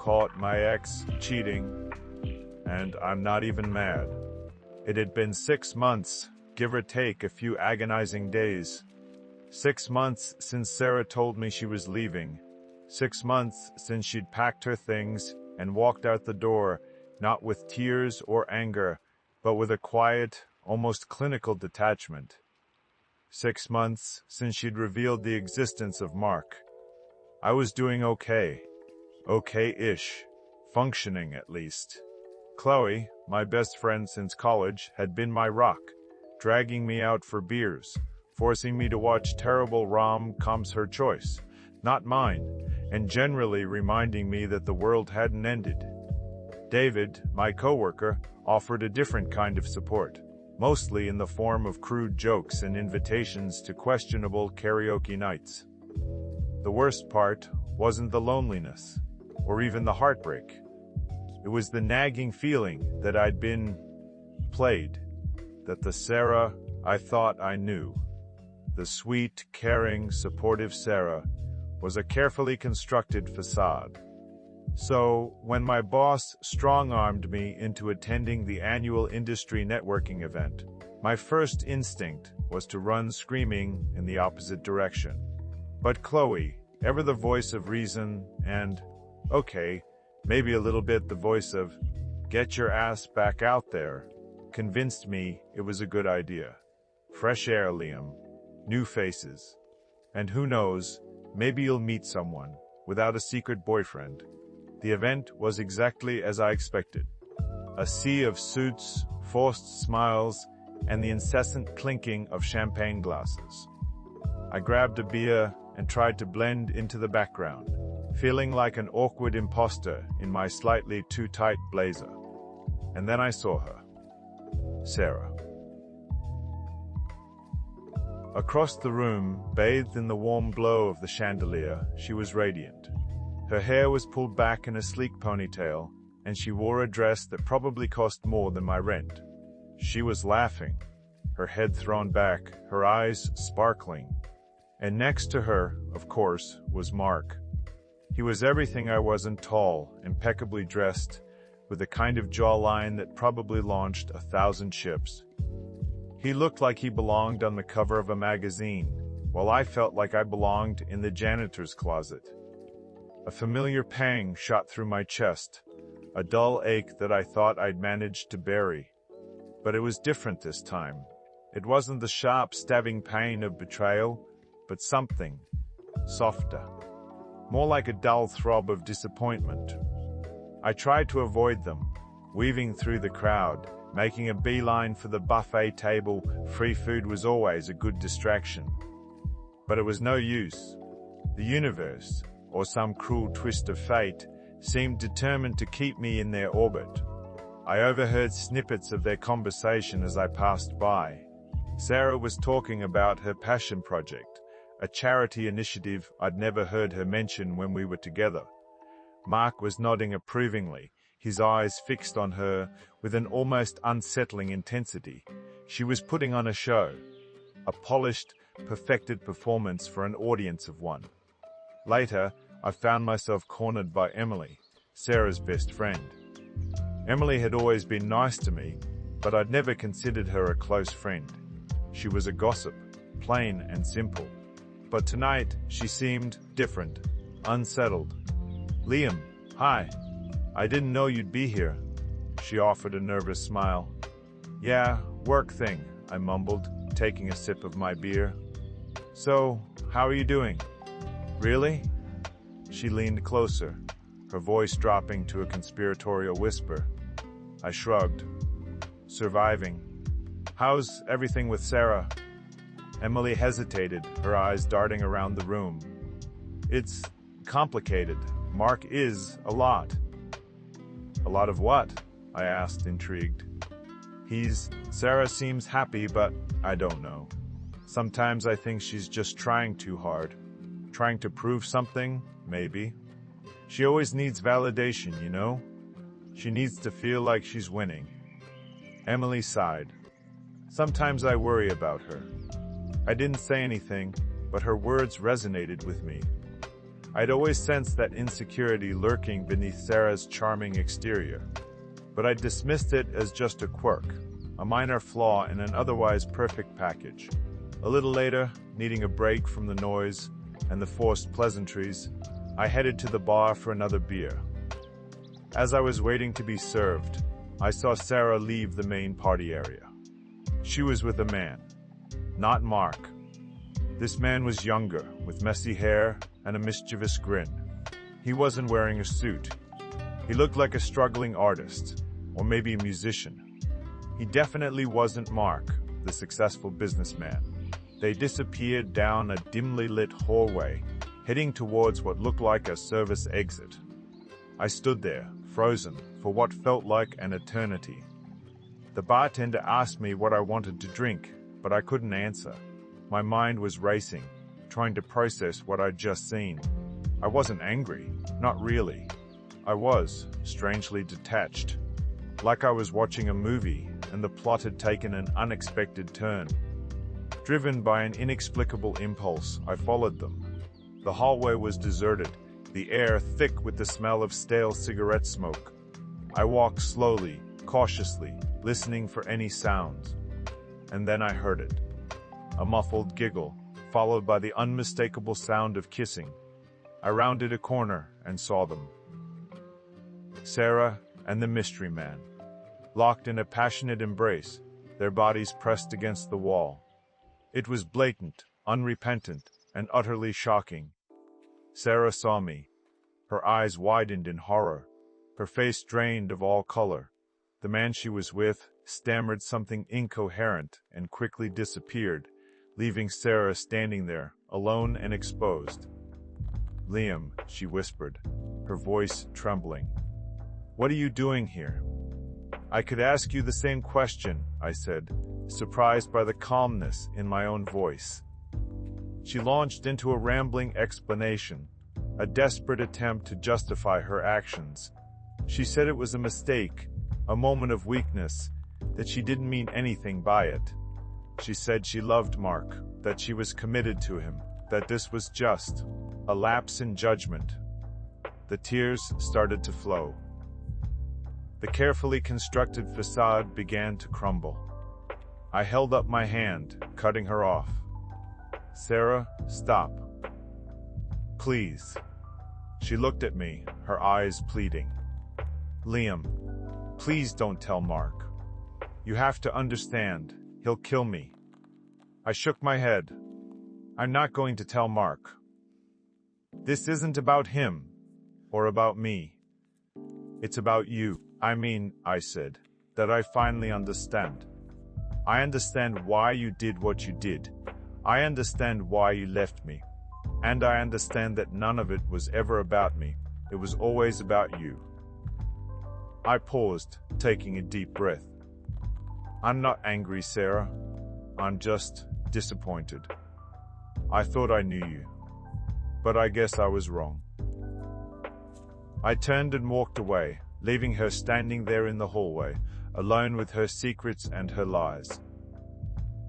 caught my ex cheating, and I'm not even mad. It had been 6 months, give or take a few agonizing days. 6 months since Sarah told me she was leaving. 6 months since she'd packed her things and walked out the door, not with tears or anger, but with a quiet, almost clinical detachment. 6 months since she'd revealed the existence of Mark. I was doing okay. Okay-ish. Functioning, at least. Chloe, my best friend since college, had been my rock, dragging me out for beers, forcing me to watch terrible rom-coms, her choice, not mine, and generally reminding me that the world hadn't ended. David, my coworker, offered a different kind of support, mostly in the form of crude jokes and invitations to questionable karaoke nights. The worst part wasn't the loneliness, or even the heartbreak. It was the nagging feeling that I'd been played, that the Sarah I thought I knew, the sweet, caring, supportive Sarah, was a carefully constructed facade. So, when my boss strong-armed me into attending the annual industry networking event, my first instinct was to run screaming in the opposite direction. But Chloe, ever the voice of reason and, okay, maybe a little bit the voice of, get your ass back out there, convinced me it was a good idea. Fresh air, Liam. New faces. And who knows, maybe you'll meet someone, without a secret boyfriend. The event was exactly as I expected. A sea of suits, forced smiles, and the incessant clinking of champagne glasses. I grabbed a beer and tried to blend into the background, feeling like an awkward imposter in my slightly too tight blazer. And then I saw her. Sarah. Across the room, bathed in the warm glow of the chandelier, she was radiant. Her hair was pulled back in a sleek ponytail, and she wore a dress that probably cost more than my rent. She was laughing, her head thrown back, her eyes sparkling. And next to her, of course, was Mark. He was everything I wasn't: tall, impeccably dressed, with a kind of jawline that probably launched 1,000 ships. He looked like he belonged on the cover of a magazine, while I felt like I belonged in the janitor's closet. A familiar pang shot through my chest, a dull ache that I thought I'd managed to bury. But it was different this time. It wasn't the sharp, stabbing pain of betrayal, but something softer, more like a dull throb of disappointment. I tried to avoid them, weaving through the crowd, making a beeline for the buffet table. Free food was always a good distraction. But it was no use. The universe, or some cruel twist of fate, seemed determined to keep me in their orbit. I overheard snippets of their conversation as I passed by. Sarah was talking about her passion project, a charity initiative I'd never heard her mention when we were together. Mark was nodding approvingly, his eyes fixed on her with an almost unsettling intensity. She was putting on a show, a polished, perfected performance for an audience of one. Later, I found myself cornered by Emily, Sarah's best friend. Emily had always been nice to me, but I'd never considered her a close friend. She was a gossip, plain and simple. But tonight, she seemed different, unsettled. Liam, hi. I didn't know you'd be here. She offered a nervous smile. Yeah, work thing, I mumbled, taking a sip of my beer. So, how are you doing? Really? She leaned closer, her voice dropping to a conspiratorial whisper. I shrugged. Surviving. How's everything with Sarah? Emily hesitated, her eyes darting around the room. It's complicated. Mark is a lot. A lot of what? I asked, intrigued. Sarah seems happy, but I don't know. Sometimes I think she's just trying too hard. Trying to prove something, maybe. She always needs validation, you know? She needs to feel like she's winning. Emily sighed. Sometimes I worry about her. I didn't say anything, but her words resonated with me. I'd always sensed that insecurity lurking beneath Sarah's charming exterior, but I dismissed it as just a quirk, a minor flaw in an otherwise perfect package. A little later, needing a break from the noise and the forced pleasantries, I headed to the bar for another beer. As I was waiting to be served, I saw Sarah leave the main party area. She was with a man. Not Mark. This man was younger, with messy hair and a mischievous grin. He wasn't wearing a suit. He looked like a struggling artist, or maybe a musician. He definitely wasn't Mark, the successful businessman. They disappeared down a dimly lit hallway, heading towards what looked like a service exit. I stood there, frozen, for what felt like an eternity. The bartender asked me what I wanted to drink, but I couldn't answer. My mind was racing, trying to process what I'd just seen. I wasn't angry, not really. I was, strangely detached. Like I was watching a movie, and the plot had taken an unexpected turn. Driven by an inexplicable impulse, I followed them. The hallway was deserted, the air thick with the smell of stale cigarette smoke. I walked slowly, cautiously, listening for any sounds. And then I heard it. A muffled giggle, followed by the unmistakable sound of kissing. I rounded a corner and saw them. Sarah and the mystery man, locked in a passionate embrace, their bodies pressed against the wall. It was blatant, unrepentant, and utterly shocking. Sarah saw me. Her eyes widened in horror, her face drained of all color. The man she was with stammered something incoherent and quickly disappeared, leaving Sarah standing there, alone and exposed. "Liam," she whispered, her voice trembling. "What are you doing here?" "I could ask you the same question," I said, surprised by the calmness in my own voice. She launched into a rambling explanation, a desperate attempt to justify her actions. She said it was a mistake, a moment of weakness, that she didn't mean anything by it. She said she loved Mark, that she was committed to him, that this was just a lapse in judgment. The tears started to flow. The carefully constructed facade began to crumble. I held up my hand, cutting her off. "Sarah, stop. Please." She looked at me, her eyes pleading. "Liam, please don't tell Mark. You have to understand, he'll kill me." I shook my head. "I'm not going to tell Mark. This isn't about him, or about me. It's about you. I said, that I finally understand. I understand why you did what you did. I understand why you left me. And I understand that none of it was ever about me. It was always about you." I paused, taking a deep breath. "I'm not angry, Sarah. I'm just disappointed. I thought I knew you. But I guess I was wrong." I turned and walked away, leaving her standing there in the hallway, alone with her secrets and her lies.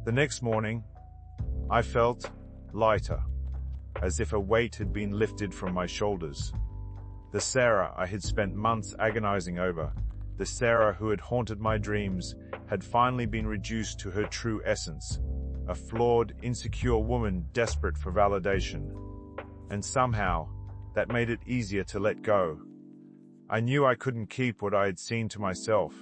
The next morning, I felt lighter, as if a weight had been lifted from my shoulders. The Sarah I had spent months agonizing over, the Sarah who had haunted my dreams, had finally been reduced to her true essence, a flawed, insecure woman desperate for validation. And somehow, that made it easier to let go. I knew I couldn't keep what I had seen to myself,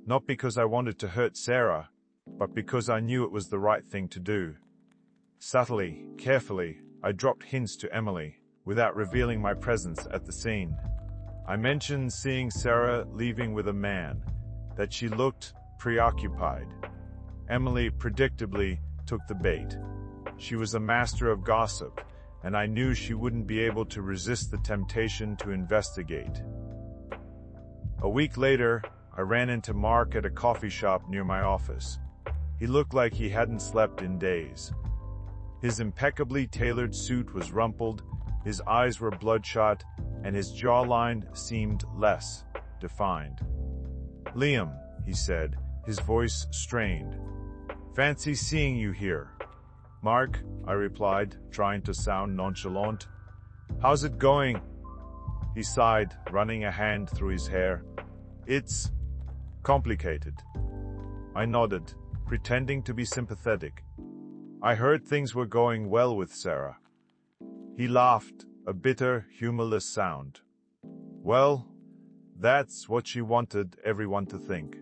not because I wanted to hurt Sarah, but because I knew it was the right thing to do. Subtly, carefully, I dropped hints to Emily, without revealing my presence at the scene. I mentioned seeing Sarah leaving with a man, that she looked preoccupied. Emily predictably took the bait. She was a master of gossip, and I knew she wouldn't be able to resist the temptation to investigate. A week later, I ran into Mark at a coffee shop near my office. He looked like he hadn't slept in days. His impeccably tailored suit was rumpled, his eyes were bloodshot, and his jawline seemed less defined. "Liam," he said, his voice strained. "Fancy seeing you here." "Mark," I replied, trying to sound nonchalant. How's it going? He sighed, running a hand through his hair. It's complicated. I nodded, pretending to be sympathetic. I heard things were going well with Sarah. He laughed, a bitter, humorless sound. Well, that's what she wanted everyone to think.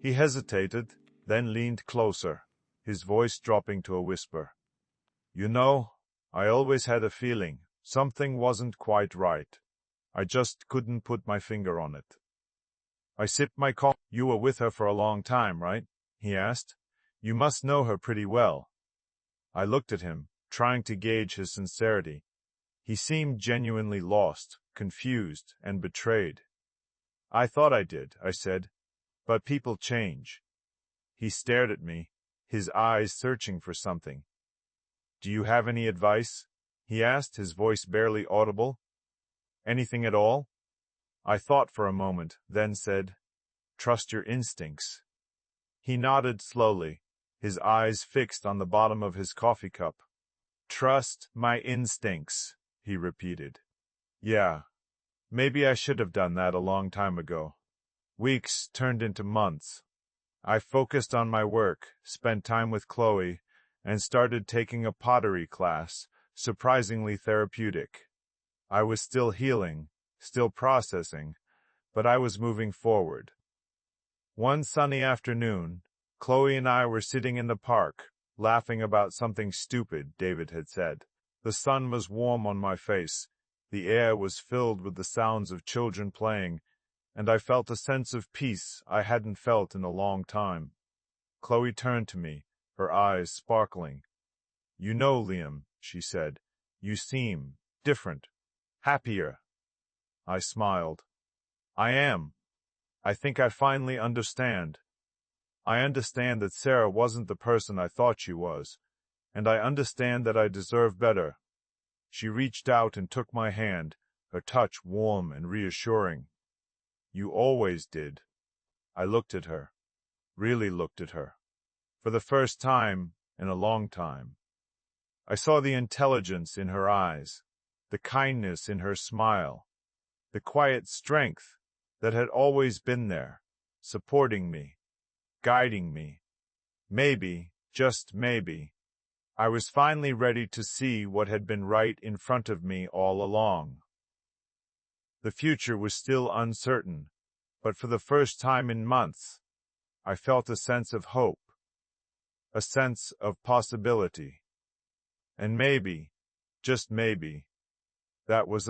He hesitated, then leaned closer, his voice dropping to a whisper. You know, I always had a feeling something wasn't quite right. I just couldn't put my finger on it. I sipped my coffee. You were with her for a long time, right? He asked. You must know her pretty well. I looked at him, trying to gauge his sincerity. He seemed genuinely lost, confused, and betrayed. I thought I did, I said, but people change. He stared at me, his eyes searching for something. Do you have any advice? He asked, his voice barely audible. Anything at all? I thought for a moment, then said, Trust your instincts. He nodded slowly, his eyes fixed on the bottom of his coffee cup. Trust my instincts, he repeated. Yeah, maybe I should have done that a long time ago. Weeks turned into months. I focused on my work, spent time with Chloe, and started taking a pottery class, surprisingly therapeutic. I was still healing, still processing, but I was moving forward. One sunny afternoon, Chloe and I were sitting in the park, laughing about something stupid David had said. The sun was warm on my face, the air was filled with the sounds of children playing, and I felt a sense of peace I hadn't felt in a long time. Chloe turned to me, her eyes sparkling. You know, Liam, she said, you seem different, happier. I smiled. I am. I think I finally understand. I understand that Sarah wasn't the person I thought she was, and I understand that I deserve better. She reached out and took my hand, her touch warm and reassuring. You always did. I looked at her, really looked at her, for the first time in a long time. I saw the intelligence in her eyes, the kindness in her smile, the quiet strength that had always been there, supporting me, guiding me. Maybe, just maybe, I was finally ready to see what had been right in front of me all along. The future was still uncertain, but for the first time in months, I felt a sense of hope, a sense of possibility. And maybe, just maybe, that was